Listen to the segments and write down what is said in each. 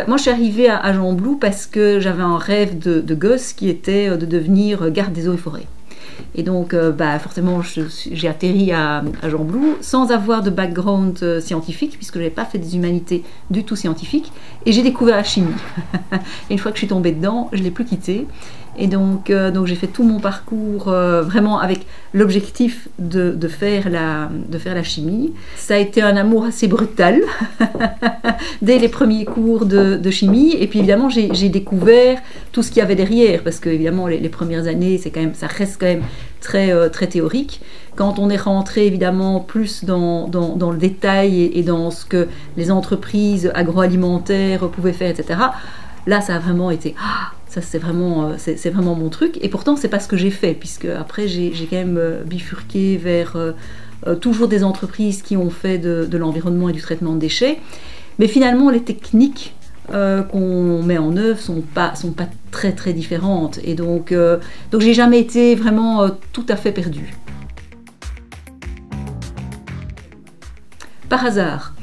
Moi, je suis arrivée à Gembloux parce que j'avais un rêve de gosse qui était de devenir garde des eaux et forêts. Et donc, forcément, j'ai atterri à Gembloux sans avoir de background scientifique, puisque je n'avais pas fait des humanités du tout scientifiques, et j'ai découvert la chimie. Et une fois que je suis tombée dedans, je ne l'ai plus quittée. Et donc j'ai fait tout mon parcours vraiment avec l'objectif de faire la chimie. Ça a été un amour assez brutal dès les premiers cours de chimie. Et puis évidemment, j'ai découvert tout ce qu'il y avait derrière, parce que évidemment les premières années, ça reste quand même très théorique. Quand on est rentré évidemment plus dans le détail et dans ce que les entreprises agroalimentaires pouvaient faire, etc., là, ça a vraiment été... Ça, c'est vraiment mon truc. Et pourtant, c'est pas ce que j'ai fait, puisque après, j'ai quand même bifurqué vers toujours des entreprises qui ont fait de l'environnement et du traitement de déchets. Mais finalement, les techniques qu'on met en œuvre sont pas très différentes. Et donc j'ai jamais été vraiment tout à fait perdue. Par hasard,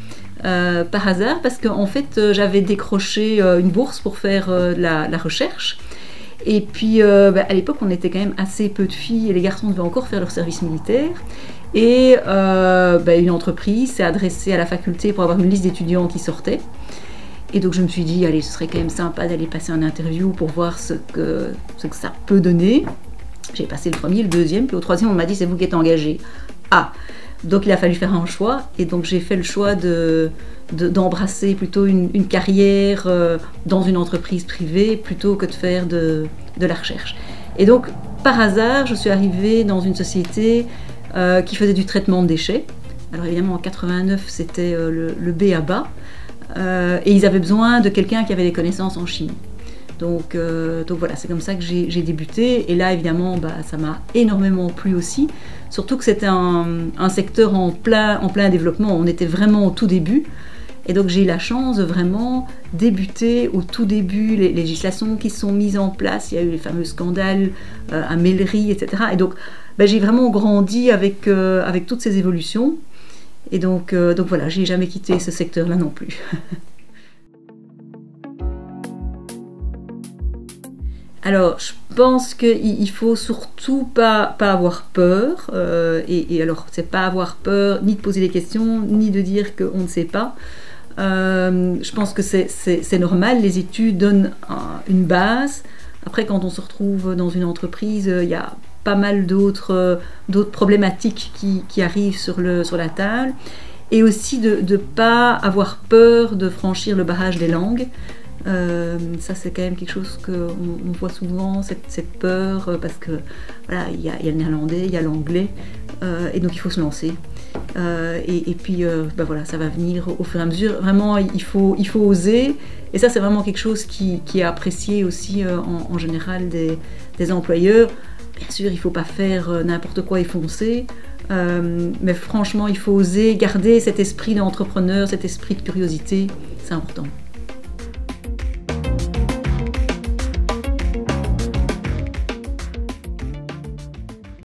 parce qu'en fait j'avais décroché une bourse pour faire la recherche, et puis à l'époque on était quand même assez peu de filles et les garçons devaient encore faire leur service militaire, et une entreprise s'est adressée à la faculté pour avoir une liste d'étudiants qui sortaient, et donc je me suis dit allez, ce serait quand même sympa d'aller passer un interview pour voir ce que ça peut donner. J'ai passé le premier, le deuxième, puis au troisième on m'a dit c'est vous qui êtes engagé. Donc il a fallu faire un choix, et donc j'ai fait le choix d'embrasser plutôt une carrière dans une entreprise privée plutôt que de faire de la recherche. Et donc par hasard, je suis arrivée dans une société qui faisait du traitement de déchets. Alors évidemment en 89 c'était le B à bas, et ils avaient besoin de quelqu'un qui avait des connaissances en chimie. Donc voilà, c'est comme ça que j'ai débuté, et là évidemment ça m'a énormément plu aussi, surtout que c'était un secteur en plein développement, on était vraiment au tout début, et donc j'ai eu la chance de vraiment débuter au tout début, les législations qui se sont mises en place, il y a eu les fameux scandales à Mellery, etc. Et donc j'ai vraiment grandi avec toutes ces évolutions, et donc voilà, j'ai jamais quitté ce secteur-là non plus. Alors, je pense qu'il faut surtout pas avoir peur, et alors c'est pas avoir peur ni de poser des questions, ni de dire qu'on ne sait pas. Je pense que c'est normal, les études donnent une base. Après, quand on se retrouve dans une entreprise, il y a pas mal d'autres problématiques qui arrivent sur la table, et aussi de ne pas avoir peur de franchir le barrage des langues. Ça c'est quand même quelque chose qu'on voit souvent, cette peur, parce que voilà, il y a le néerlandais, il y a l'anglais, et donc il faut se lancer, et puis voilà, ça va venir au fur et à mesure. Vraiment il faut oser, et ça c'est vraiment quelque chose qui est apprécié aussi en général des employeurs. Bien sûr il ne faut pas faire n'importe quoi et foncer, mais franchement il faut oser garder cet esprit d'entrepreneur, cet esprit de curiosité, c'est important.